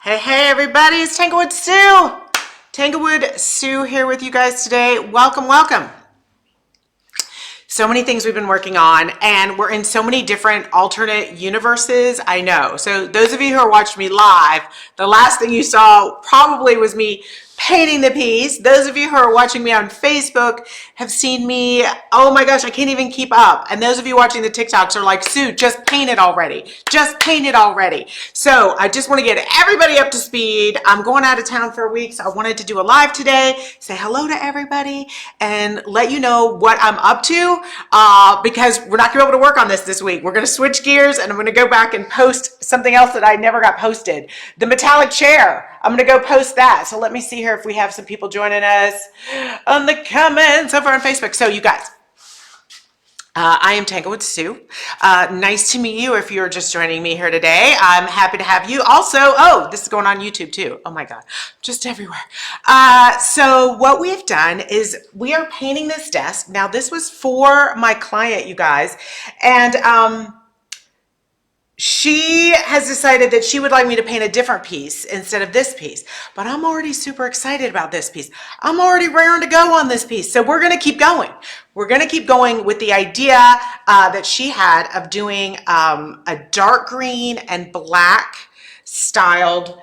Hey everybody, it's Tanglewood Sue. Tanglewood Sue here with you guys today. Welcome. So many things we've been working on, and we're in so many different alternate universes. I know. So those of you who are watching me live, the last thing you saw probably was me painting the piece. Those of you who are watching me on Facebook have seen me, oh my gosh, I can't even keep up. And those of you watching the TikToks are like, Sue, just paint it already. Just paint it already. So I just want to get everybody up to speed. I'm going out of town for a week, so I wanted to do a live today, say hello to everybody, and let you know what I'm up to, because we're not going to be able to work on this week. We're going to switch gears, and I'm going to go back and post something else that I never got posted. The metallic chair. I'm going to go post that. So let me see here if we have some people joining us on the comments over on Facebook. So you guys, I am Tanglewood Sue. Nice to meet you if you're just joining me here today. I'm happy to have you. Also, oh, this is going on YouTube too. Oh my God, just everywhere. So what we've done is we are painting this desk. Now this was for my client, you guys, and she has decided that she would like me to paint a different piece instead of this piece, but I'm already super excited about this piece. I'm already raring to go on this piece. So we're going to keep going. We're going to keep going with the idea that she had of doing a dark green and black styled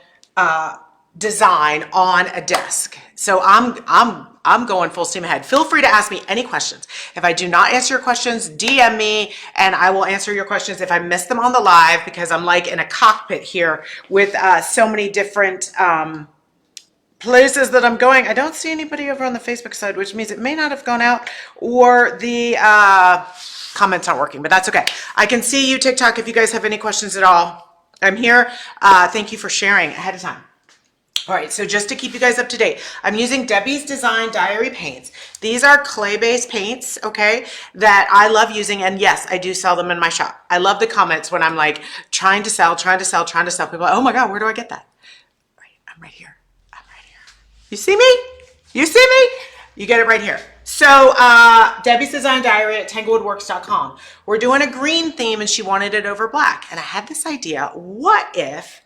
design on a desk. So I'm going full steam ahead. Feel free to ask me any questions. If I do not answer your questions, DM me and I will answer your questions if I miss them on the live, because I'm like in a cockpit here with so many different places that I'm going. I don't see anybody over on the Facebook side, which means it may not have gone out, or the comments aren't working, but that's okay. I can see you, TikTok, if you guys have any questions at all. I'm here. Thank you for sharing ahead of time. All right, so just to keep you guys up to date, I'm using Debis Design Diary paints. These are clay-based paints, okay, that I love using, and yes, I do sell them in my shop. I love the comments when I'm like trying to sell. People are like, oh my God, where do I get that? Right, I'm right here. You see me? You see me? You get it right here. So Debis Design Diary at tanglewoodworks.com. We're doing a green theme, and she wanted it over black, and I had this idea, what if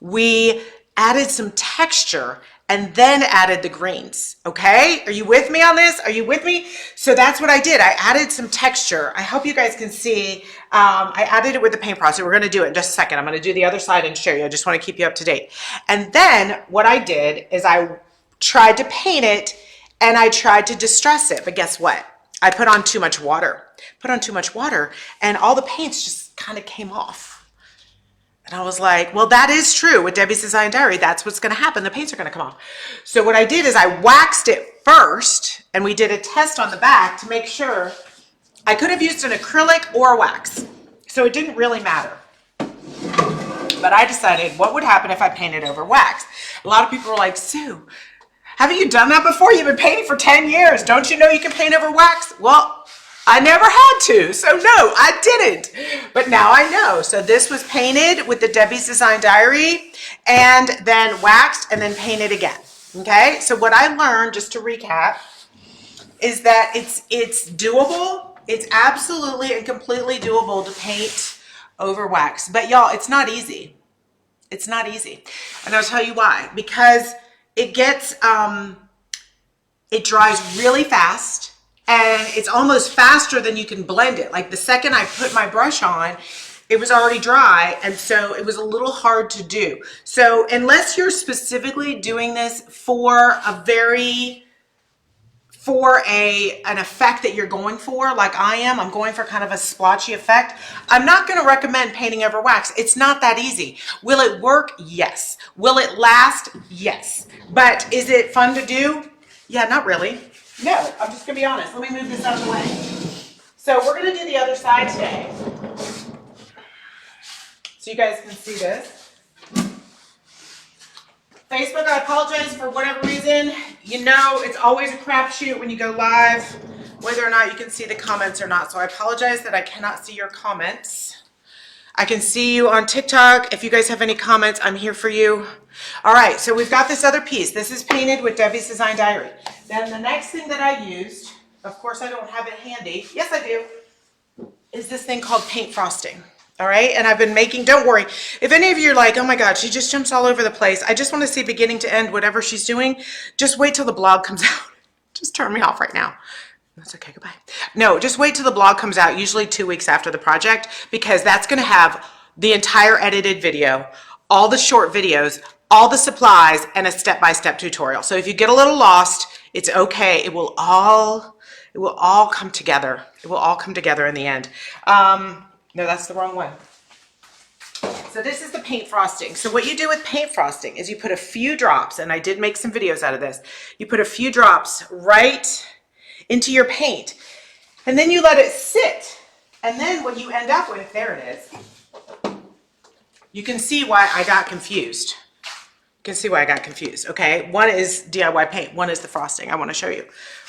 we added some texture and then added the greens? Okay, are you with me on this? Are you with me? So that's what I did. I added some texture. I hope you guys can see. I added it with the paint process. We're going to do it in just a second. I'm going to do the other side and show you. I just want to keep you up to date. And then what I did is I tried to paint it and I tried to distress it. But guess what? I put on too much water. And all the paints just kind of came off. And I was like, well, that is true with Debis Design Diary. That's what's going to happen. The paints are going to come off. So what I did is I waxed it first, and we did a test on the back to make sure. I could have used an acrylic or a wax, so it didn't really matter. But I decided what would happen if I painted over wax. A lot of people were like, Sue, haven't you done that before? You've been painting for 10 years. Don't you know you can paint over wax? Well, I never had to, so no, I didn't, but now I know. So this was painted with the Debis Design Diary and then waxed and then painted again, okay? So what I learned, just to recap, is that it's doable. It's absolutely and completely doable to paint over wax, but y'all, it's not easy. It's not easy, and I'll tell you why. Because it gets, it dries really fast. And it's almost faster than you can blend it. Like the second I put my brush on, it was already dry. And so it was a little hard to do. So unless you're specifically doing this for an effect that you're going for, like I am, I'm going for kind of a splotchy effect. I'm not going to recommend painting over wax. It's not that easy. Will it work? Yes. Will it last? Yes. But is it fun to do? Yeah, not really. No, I'm just going to be honest. Let me move this out of the way. So we're going to do the other side today, so you guys can see this. Facebook, I apologize for whatever reason. You know, it's always a crapshoot when you go live, whether or not you can see the comments or not. So I apologize that I cannot see your comments. I can see you on TikTok. If you guys have any comments, I'm here for you. All right, so we've got this other piece. This is painted with Debis Design Diary. Then the next thing that I used, of course I don't have it handy, yes I do, is this thing called paint frosting. All right, and I've been making, don't worry. If any of you are like, oh my God, she just jumps all over the place. I just want to see beginning to end, whatever she's doing. Just wait till the blog comes out. Just turn me off right now. That's okay, goodbye. No, just wait till the blog comes out, usually 2 weeks after the project, because that's gonna have the entire edited video, all the short videos, all the supplies, and a step-by-step tutorial. So if you get a little lost, it's okay. It will all come together. It will all come together in the end. No, that's the wrong one. So this is the paint frosting. So what you do with paint frosting is you put a few drops, and I did make some videos out of this. You put a few drops right into your paint, and then you let it sit. And then what you end up with, there it is. You can see why I got confused. You can see why I got confused, okay? One is DIY paint, one is the frosting. I want to show you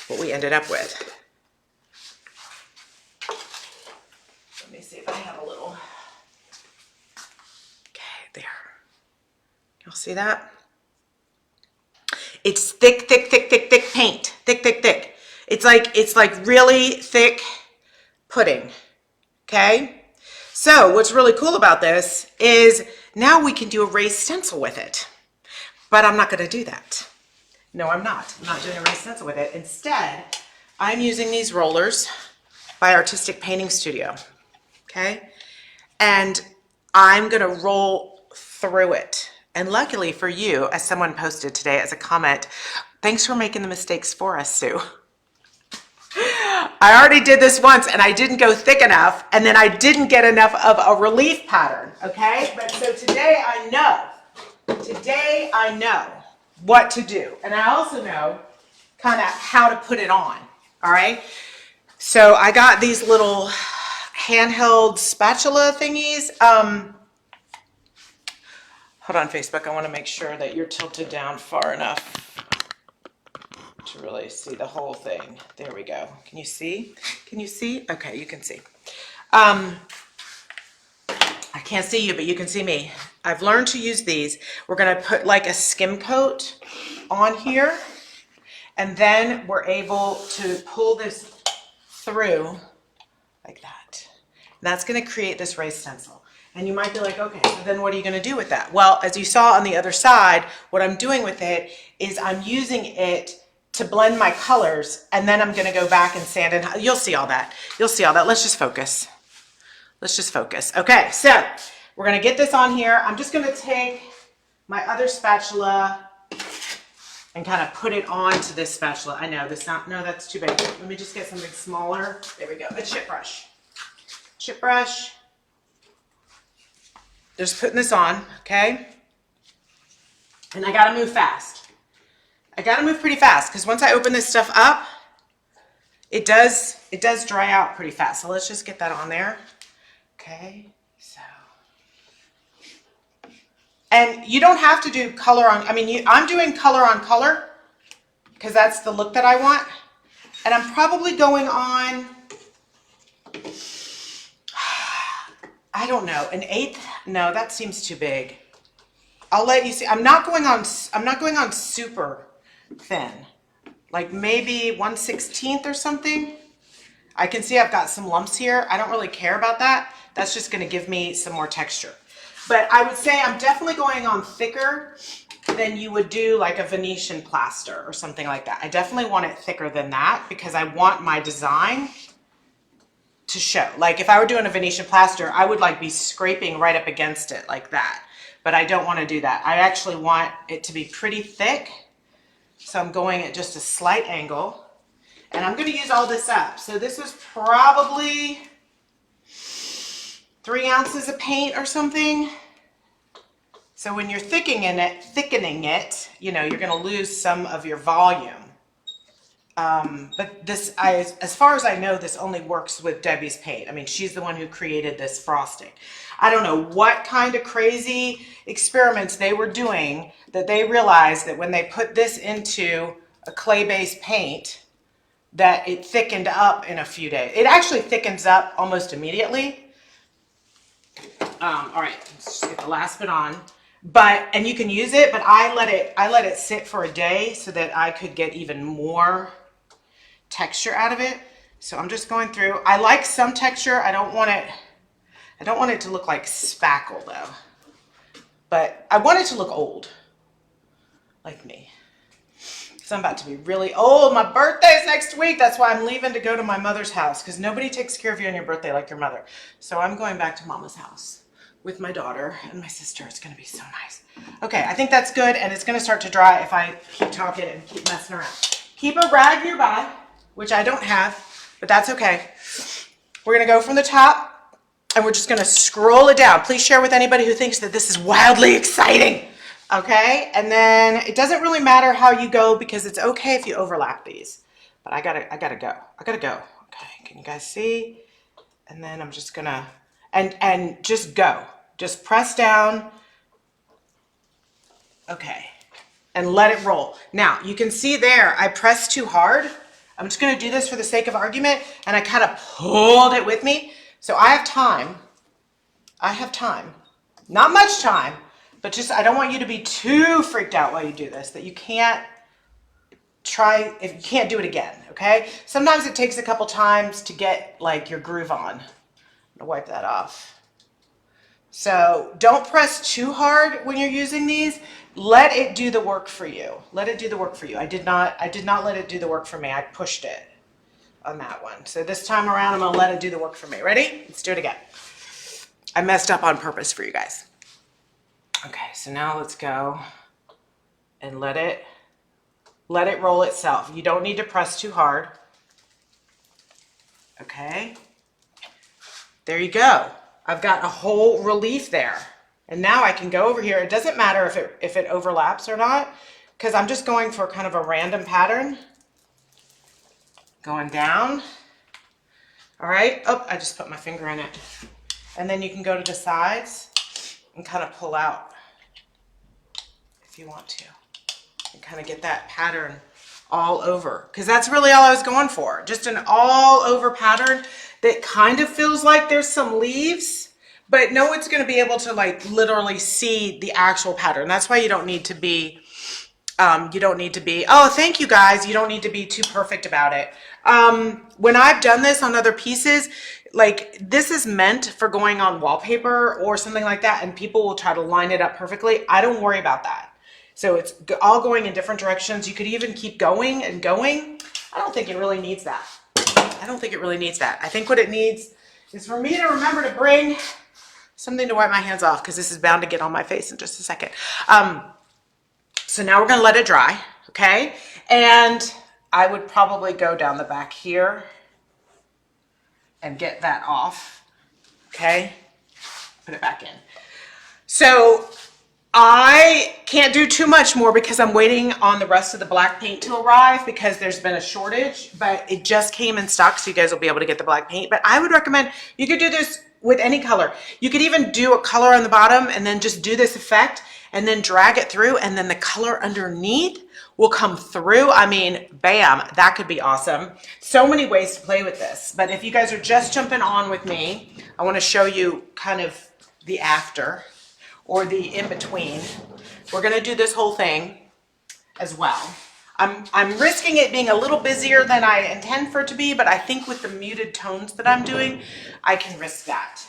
what we ended up with. Let me see if I have a little. Okay, there. You'll see that? It's thick, thick, thick, thick, thick paint. Thick, thick, thick. It's like really thick pudding, okay? So what's really cool about this is now we can do a raised stencil with it. But I'm not gonna do that. No, I'm not. I'm not doing a raised stencil with it. Instead, I'm using these rollers by Artistic Painting Studio, okay? And I'm gonna roll through it. And luckily for you, as someone posted today as a comment, thanks for making the mistakes for us, Sue. I already did this once and I didn't go thick enough, and then I didn't get enough of a relief pattern, okay? But so today I know what to do. And I also know kind of how to put it on, all right? So I got these little handheld spatula thingies. Hold on, Facebook, I want to make sure that you're tilted down far enough to really see the whole thing. There we go. Can you see? Can you see? Okay, you can see. I can't see you, but you can see me. I've learned to use these. We're going to put like a skim coat on here, and then we're able to pull this through like that. And that's going to create this raised stencil. And you might be like, okay, so then what are you going to do with that? Well, as you saw on the other side, what I'm doing with it is I'm using it to blend my colors, and then I'm going to go back and sand and you'll see all that. You'll see all that. Let's just focus. Let's just focus. Okay, so we're going to get this on here. I'm just going to take my other spatula and kind of put it onto this spatula. I know this not, no, that's too big. Let me just get something smaller. There we go. A chip brush. Chip brush. Just putting this on, okay? And I got to move fast. I got to move pretty fast because once I open this stuff up, it does dry out pretty fast. So let's just get that on there. Okay, so. And you don't have to do color on, I'm doing color on color because that's the look that I want. And I'm probably going on, I don't know, an eighth? No, that seems too big. I'll let you see. I'm not going on super thin. Like maybe 1/16 or something. I can see I've got some lumps here. I don't really care about that. That's just going to give me some more texture. But I would say I'm definitely going on thicker than you would do like a Venetian plaster or something like that. I definitely want it thicker than that because I want my design to show. Like if I were doing a Venetian plaster, I would like be scraping right up against it like that. But I don't want to do that. I actually want it to be pretty thick. So I'm going at just a slight angle. And I'm going to use all this up. So this was probably 3 ounces of paint or something. So when you're thickening it, you know, you're going to lose some of your volume. But this, as far as I know, this only works with Debis paint. I mean, she's the one who created this frosting. I don't know what kind of crazy experiments they were doing that they realized that when they put this into a clay-based paint, that it thickened up in a few days. It actually thickens up almost immediately. All right, let's just get the last bit on. And you can use it, but I let it sit for a day so that I could get even more texture out of it. So I'm just going through. I like some texture. I don't don't want it to look like spackle though, but I want it to look old, like me. Because I'm about to be really old. My birthday's next week. That's why I'm leaving to go to my mother's house, because nobody takes care of you on your birthday like your mother. So I'm going back to mama's house with my daughter and my sister. It's going to be so nice. Okay, I think that's good, and it's going to start to dry if I keep talking and keep messing around. Keep a rag nearby, which I don't have, but that's okay. We're going to go from the top, and we're just going to scroll it down. Please share with anybody who thinks that this is wildly exciting. Okay, and then it doesn't really matter how you go, because it's okay if you overlap these. But I gotta go. Okay, can you guys see? And then I'm just gonna and just go. Just press down. Okay, and let it roll. Now you can see there I pressed too hard. I'm just gonna do this for the sake of argument, and I kind of pulled it with me. So I have time. Not much time. But just, I don't want you to be too freaked out while you do this, that you can't if you can't do it again, okay? Sometimes it takes a couple times to get like your groove on. I'm gonna wipe that off. So don't press too hard when you're using these. Let it do the work for you. Let it do the work for you. I did not let it do the work for me. I pushed it on that one. So this time around, I'm gonna let it do the work for me. Ready? Let's do it again. I messed up on purpose for you guys. Okay, so now let's go and let it roll itself. You don't need to press too hard. Okay, there you go. I've got a whole relief there. And now I can go over here. It doesn't matter if it overlaps or not, because I'm just going for kind of a random pattern. Going down. All right, oh, I just put my finger in it. And then you can go to the sides and kind of pull out if you want to, and kind of get that pattern all over, because that's really all I was going for. Just an all over pattern that kind of feels like there's some leaves, but no one's going to be able to like literally see the actual pattern. That's why you don't need to be, oh, thank you guys. You don't need to be too perfect about it. When I've done this on other pieces, like this is meant for going on wallpaper or something like that, and people will try to line it up perfectly. I don't worry about that. So it's all going in different directions. You could even keep going and going. I don't think it really needs that. I think what it needs is for me to remember to bring something to wipe my hands off, because this is bound to get on my face in just a second. So now we're going to let it dry, okay? And I would probably go down the back here and get that off, okay? Put it back in. So I can't do too much more because I'm waiting on the rest of the black paint to arrive, because there's been a shortage, but it just came in stock, so you guys will be able to get the black paint. But I would recommend you could do this with any color. You could even do a color on the bottom and then just do this effect and then drag it through, and then the color underneath will come through. I mean, bam, that could be awesome. So many ways to play with this. But if you guys are just jumping on with me, I want to show you kind of the after, or the in-between. We're gonna do this whole thing as well. I'm risking it being a little busier than I intend for it to be, but I think with the muted tones that I'm doing, I can risk that.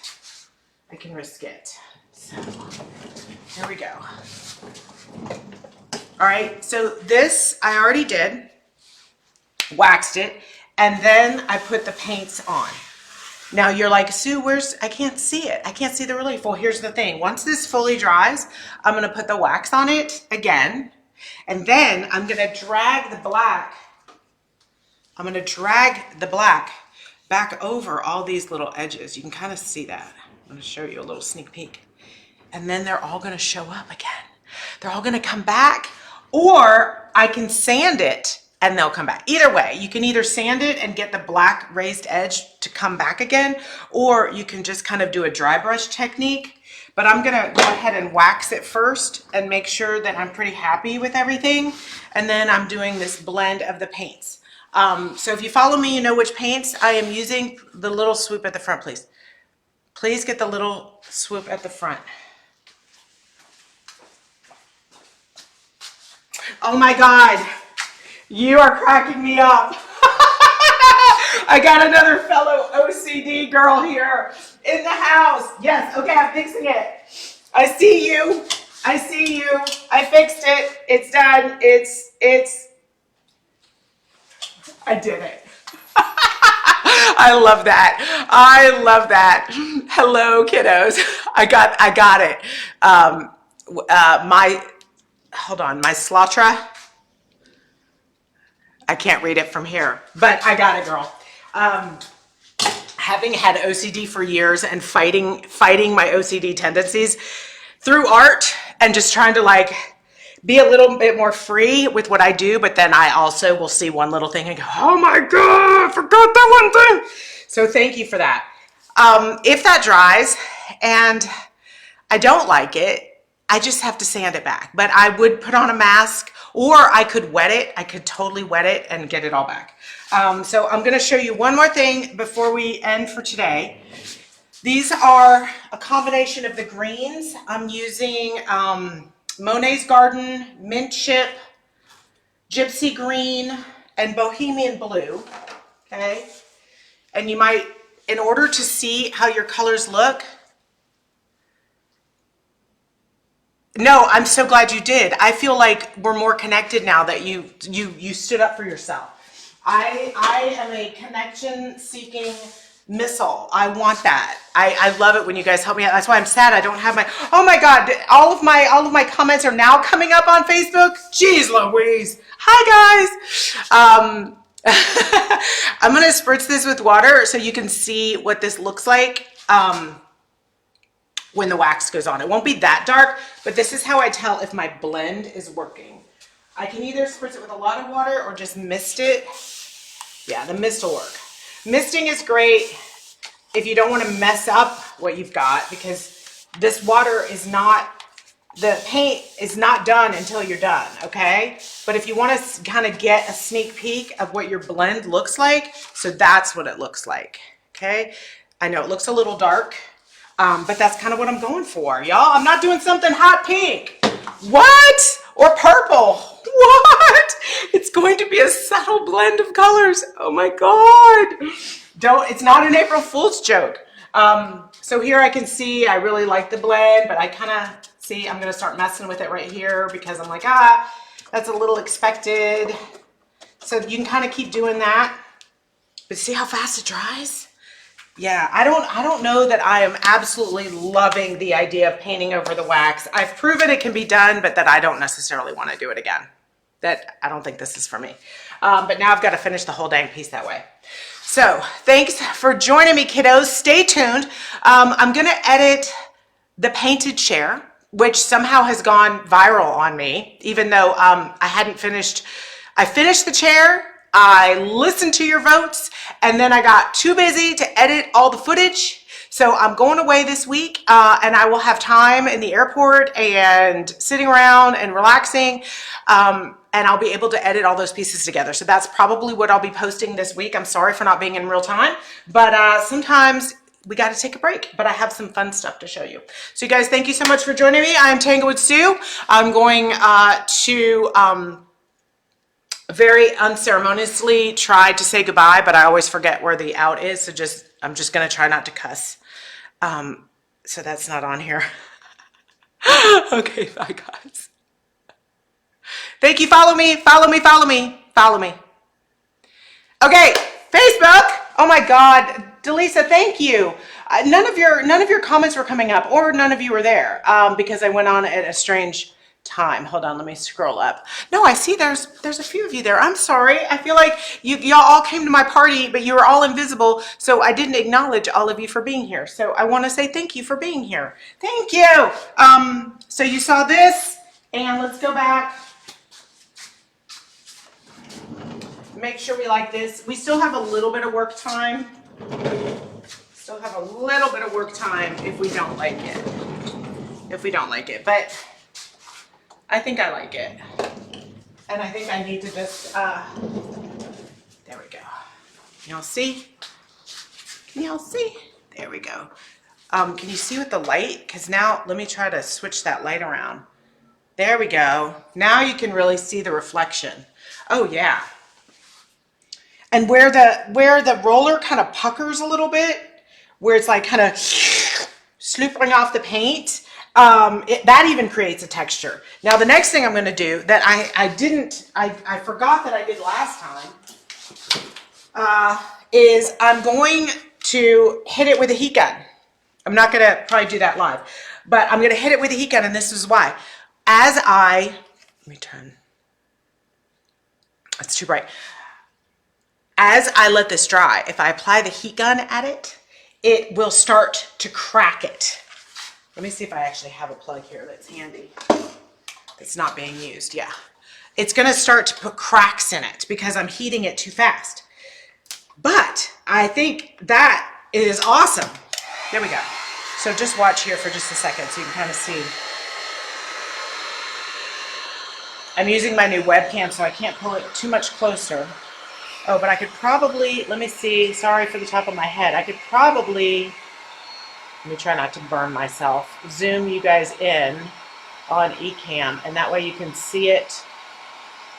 I can risk it. So, here we go. All right, so this I already did, waxed it, and then I put the paints on. Now you're like, Sue, I can't see it. I can't see the relief. Well, here's the thing. Once this fully dries, I'm going to put the wax on it again. And then I'm going to drag the black. Back over all these little edges. You can kind of see that. I'm going to show you a little sneak peek. And then they're all going to show up again. They're all going to come back, or I can sand it and they'll come back. Either way, you can either sand it and get the black raised edge to come back again, or you can just kind of do a dry brush technique. But I'm gonna go ahead and wax it first and make sure that I'm pretty happy with everything. And then I'm doing this blend of the paints. So if you follow me, you know which paints I am using. The little swoop at the front, please. Please get the little swoop at the front. Oh my God. You are cracking me up. I got another fellow OCD girl here. in the house. Yes, okay, I'm fixing it. I see you. I see you. I fixed it. It's done. I did it. I love that. I love that. Hello, kiddos. I got it. Hold on, my Slotra. I can't read it from here, but I got it, girl. Having had OCD for years and fighting my OCD tendencies through art and just trying to like be a little bit more free with what I do, but then I also will see one little thing and go, oh my God, I forgot that one thing. So thank you for that. If that dries and I don't like it, I just have to sand it back. But I would put on a mask, or I could wet it. I could totally wet it and get it all back. So I'm gonna show you one more thing before we end for today. These are a combination of the greens. I'm using Monet's Garden, Mint Chip, Gypsy Green, and Bohemian Blue, okay? And you might, in order to see how your colors look, no, I'm so glad you did. I feel like we're more connected now that you stood up for yourself. I am a connection-seeking missile. I want that. I love it when you guys help me out. That's why I'm sad I don't have my, oh my God, all of my comments are now coming up on Facebook. Jeez Louise. Hi guys. I'm gonna spritz this with water so you can see what this looks like when the wax goes on. It won't be that dark, but this is how I tell if my blend is working. I can either spritz it with a lot of water or just mist it. Yeah, the mist will work. Misting is great if you don't want to mess up what you've got, because this water is not, the paint is not done until you're done, okay? But if you want to kind of get a sneak peek of what your blend looks like, so that's what it looks like, okay? I know it looks a little dark, but that's kind of what I'm going for, y'all. I'm not doing something hot pink. What? Or purple. What? It's going to be a subtle blend of colors. Oh my God. It's not an April Fool's joke. So here I can see, I really like the blend, but I kind of see, I'm going to start messing with it right here because I'm like, that's a little expected. So you can kind of keep doing that, but see how fast it dries? Yeah, I don't know that I am absolutely loving the idea of painting over the wax. I've proven it can be done, but that I don't necessarily want to do it again. That I don't think this is for me. But now I've got to finish the whole dang piece that way. So thanks for joining me, kiddos. Stay tuned. I'm going to edit the painted chair, which somehow has gone viral on me, even though I hadn't finished. I finished the chair. I listened to your votes, and then I got too busy to edit all the footage. So I'm going away this week, and I will have time in the airport and sitting around and relaxing, and I'll be able to edit all those pieces together. So that's probably what I'll be posting this week. I'm sorry for not being in real time, but sometimes we got to take a break, but I have some fun stuff to show you. So you guys, thank you so much for joining me. I'm Tanglewood Sue. I'm going to very unceremoniously try to say goodbye, but I always forget where the out is. So I'm just going to try not to cuss. So that's not on here. Okay, bye guys. Thank you. Follow me, follow me, follow me, follow me. Okay, Facebook. Oh my God, Delisa, thank you. None of your comments were coming up, or none of you were there because I went on at a strange time. Hold on, let me scroll up. No, I see there's a few of you there. I'm sorry. I feel like y'all all came to my party, but you were all invisible, so I didn't acknowledge all of you for being here. So I want to say thank you for being here. Thank you. So you saw this, and let's go back. Make sure we like this. We still have a little bit of work time. Still have a little bit of work time if we don't like it. If we don't like it, but I think I like it. And I think I need to just, there we go. Y'all see? Can y'all see? There we go. Can you see with the light? Because now, let me try to switch that light around. There we go. Now you can really see the reflection. Oh yeah. And where the roller kind of puckers a little bit, where it's like kind of slooping off the paint. That even creates a texture. Now the next thing I'm going to do that I forgot that I did last time is I'm going to hit it with a heat gun. I'm not going to probably do that live, but I'm going to hit it with a heat gun, and this is why. Let me turn, it's too bright. As I let this dry, if I apply the heat gun at it, it will start to crack it. Let me see if I actually have a plug here that's handy. It's not being used, yeah. It's gonna start to put cracks in it because I'm heating it too fast. But I think that is awesome. There we go. So just watch here for just a second so you can kind of see. I'm using my new webcam, so I can't pull it too much closer. Oh, but I could probably, let me see, sorry for the top of my head. I could probably, let me try not to burn myself, zoom you guys in on eCam, and that way you can see it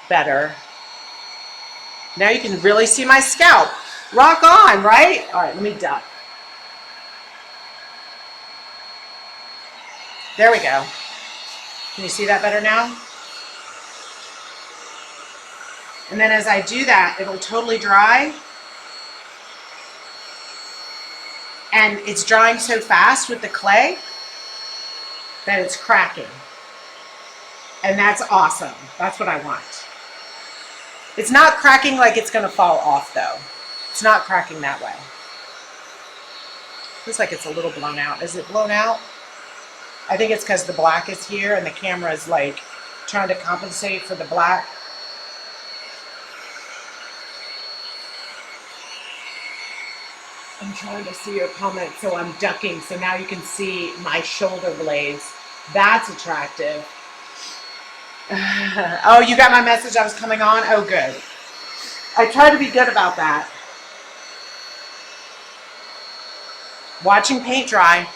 better. Now you can really see my scalp. Rock on, right? All right, let me duck. There we go. Can you see that better now? And then as I do that, it'll totally dry. And it's drying so fast with the clay that it's cracking. And that's awesome. That's what I want. It's not cracking like it's gonna fall off though. It's not cracking that way. Looks like it's a little blown out. Is it blown out? I think it's because the black is here and the camera is like trying to compensate for the black. I'm trying to see your comment, so I'm ducking, so now you can see my shoulder blades. That's attractive. Oh, you got my message I was coming on? Oh, good. I try to be good about that. Watching paint dry.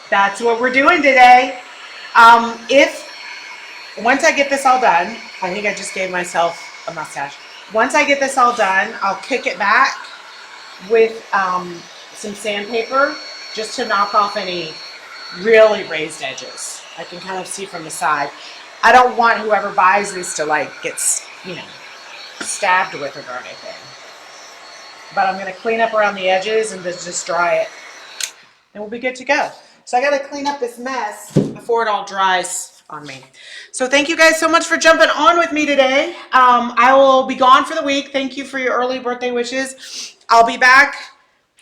That's what we're doing today. Once I get this all done, I think I just gave myself a mustache. Once I get this all done, I'll kick it back with some sandpaper just to knock off any really raised edges. I can kind of see from the side. I don't want whoever buys this to like get, you know, stabbed with it or anything. But I'm going to clean up around the edges and just dry it, and we'll be good to go. So I got to clean up this mess before it all dries on me. So thank you guys so much for jumping on with me today. I will be gone for the week. Thank you for your early birthday wishes. I'll be back.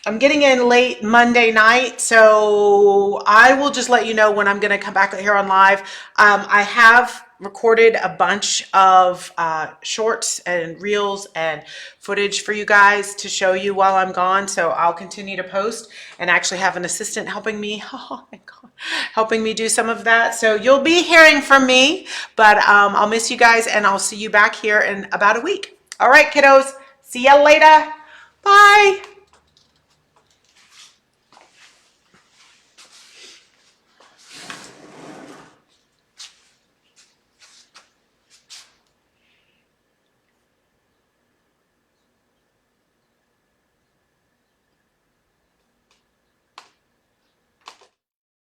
I'm getting in late Monday night, so I will just let you know when I'm going to come back here on live. I have recorded a bunch of shorts and reels and footage for you guys to show you while I'm gone, so I'll continue to post and actually have an assistant helping me. Oh my God, helping me do some of that. So you'll be hearing from me, but I'll miss you guys, and I'll see you back here in about a week. All right, kiddos. See ya later. Bye.